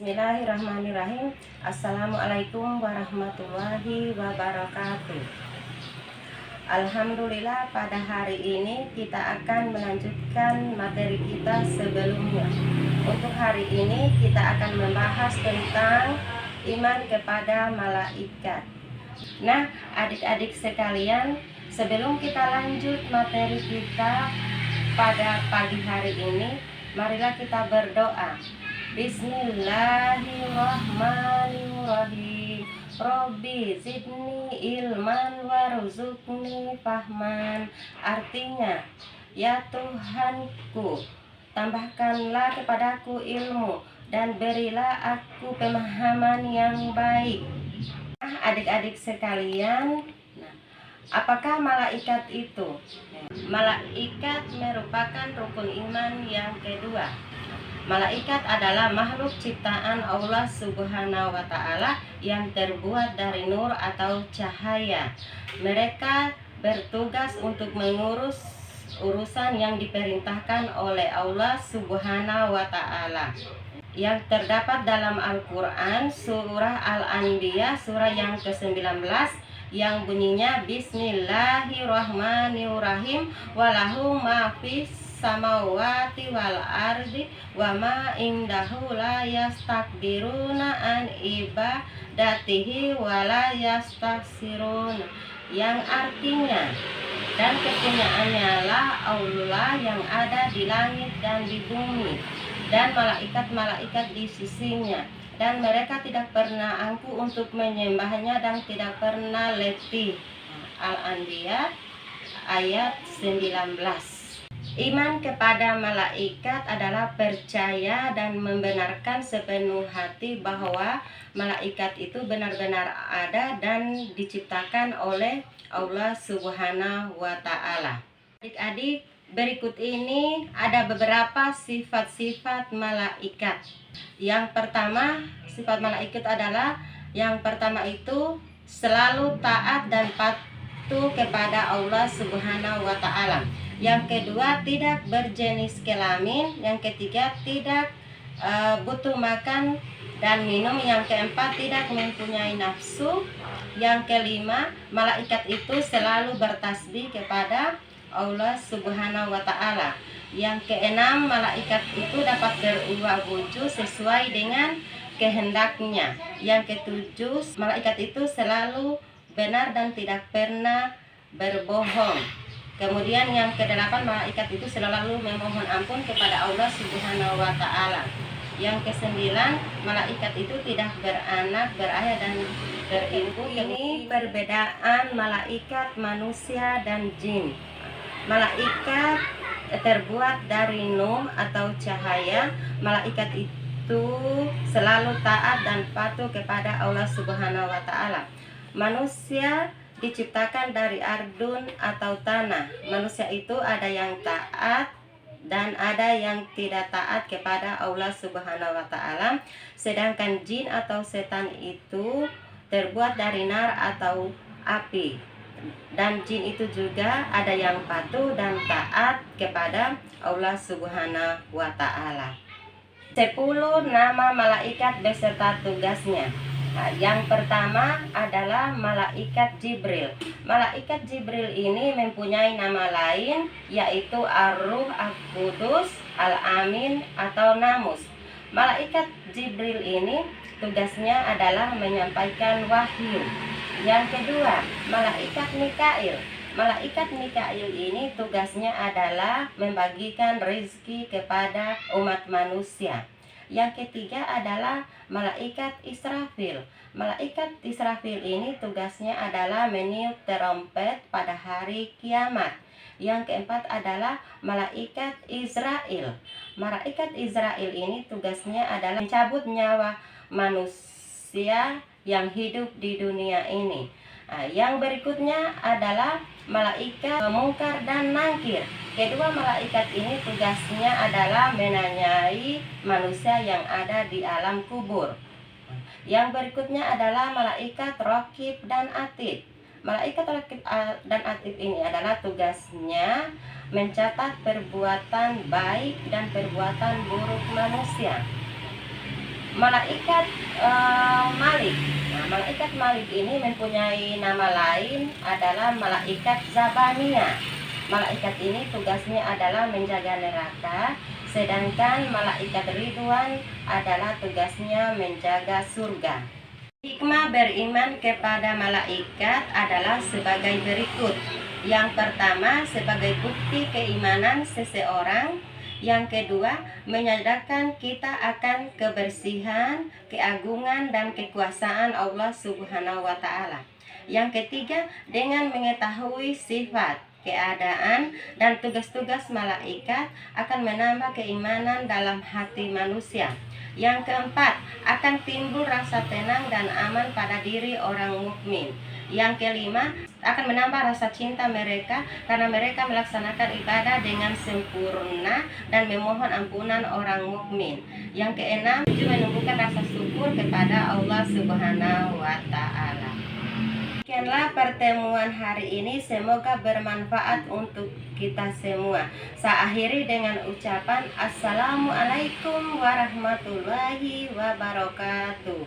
Bismillahirrahmanirrahim. Assalamualaikum warahmatullahi wabarakatuh. Alhamdulillah, pada hari ini kita akan melanjutkan materi kita sebelumnya. Untuk hari ini kita akan membahas tentang iman kepada malaikat. Nah, adik-adik sekalian, sebelum kita lanjut materi kita pada pagi hari ini, marilah kita berdoa. Bismillahirrahmanirrahim. Robbi zidni ilman warzuqni fahman. Artinya, ya Tuhanku, tambahkanlah kepadaku ilmu dan berilah aku pemahaman yang baik. Adik-adik sekalian, apakah malaikat itu? Malaikat merupakan rukun iman yang kedua. Malaikat adalah makhluk ciptaan Allah Subhanahu wa Ta'ala yang terbuat dari nur atau cahaya. Mereka bertugas untuk mengurus urusan yang diperintahkan oleh Allah Subhanahu wa Ta'ala, yang terdapat dalam Al-Quran surah Al-Anbiya surah yang ke-19 yang bunyinya Bismillahirrahmanirrahim walahu ma fis samawati wal ardi wa ma indahu la yastakbiruna an ibadatihi wa la yastaksiruna, yang artinya, dan kepunyaannya lah Allah yang ada di langit dan di bumi, dan malaikat-malaikat di sisinya, dan mereka tidak pernah angkuh untuk menyembahnya dan tidak pernah letih. Al-Anbiya ayat 19. Iman kepada malaikat adalah percaya dan membenarkan sepenuh hati bahwa malaikat itu benar-benar ada dan diciptakan oleh Allah Subhanahu wa Ta'ala. Adik-adik, berikut ini ada beberapa sifat-sifat malaikat. Yang pertama, sifat malaikat adalah yang pertama itu selalu taat dan patuh kepada Allah Subhanahu wa Ta'ala. Yang kedua, tidak berjenis kelamin. Yang ketiga, tidak butuh makan dan minum. Yang keempat, tidak mempunyai nafsu. Yang kelima, malaikat itu selalu bertasbih kepada Allah Subhanahu wa Ta'ala. Yang keenam, malaikat itu dapat berubah wujud sesuai dengan kehendaknya. Yang ketujuh, malaikat itu selalu benar dan tidak pernah berbohong. Kemudian yang kedelapan, malaikat itu selalu memohon ampun kepada Allah Subhanahu wa Ta'ala. Yang kesembilan, malaikat itu tidak beranak, berayah dan beribu. Ini perbedaan malaikat manusia dan jin. Malaikat terbuat dari nur atau cahaya. Malaikat itu selalu taat dan patuh kepada Allah Subhanahu wa Ta'ala. Manusia diciptakan dari ardun atau tanah. Manusia itu ada yang taat dan ada yang tidak taat kepada Allah Subhanahu wa Ta'ala. Sedangkan jin atau setan itu terbuat dari nar atau api. Dan jin itu juga ada yang patuh dan taat kepada Allah Subhanahu wa Ta'ala. 10 nama malaikat beserta tugasnya. Nah, yang pertama adalah malaikat Jibril. Malaikat Jibril ini mempunyai nama lain, yaitu Ar-Ruh Al-Qudus, Al-Amin atau Namus. Malaikat Jibril ini tugasnya adalah menyampaikan wahyu. Yang kedua, malaikat Mikail. Malaikat Mikail ini tugasnya adalah membagikan rezeki kepada umat manusia. Yang ketiga adalah malaikat Israfil. Malaikat Israfil ini tugasnya adalah meniup trompet pada hari kiamat. Yang keempat adalah malaikat Israel. Malaikat Israel ini tugasnya adalah mencabut nyawa manusia yang hidup di dunia ini. Nah, yang berikutnya adalah malaikat Mungkar dan Nakir. Kedua malaikat ini tugasnya adalah menanyai manusia yang ada di alam kubur. Yang berikutnya adalah malaikat Raqib dan Atid. Malaikat Raqib dan Atid ini adalah tugasnya mencatat perbuatan baik dan perbuatan buruk manusia. malaikat Malik. Nah, malaikat Malik ini mempunyai nama lain adalah malaikat Zabaniyah. Malaikat ini tugasnya adalah menjaga neraka, sedangkan malaikat Ridwan adalah tugasnya menjaga surga. Hikmah beriman kepada malaikat adalah sebagai berikut. Yang pertama, sebagai bukti keimanan seseorang. Yang kedua, menyadarkan kita akan kebersihan, keagungan, dan kekuasaan Allah Subhanahu wa Ta'ala. Yang ketiga, dengan mengetahui sifat, keadaan, dan tugas-tugas malaikat akan menambah keimanan dalam hati manusia. Yang keempat, akan timbul rasa tenang dan aman pada diri orang mukmin. Yang kelima, akan menambah rasa cinta mereka karena mereka melaksanakan ibadah dengan sempurna dan memohon ampunan orang mukmin. Yang keenam, menumbuhkan rasa syukur kepada Allah Subhanahu wa Ta'ala. Demikianlah pertemuan hari ini, semoga bermanfaat untuk kita semua. Saya akhiri dengan ucapan Assalamualaikum warahmatullahi wabarakatuh.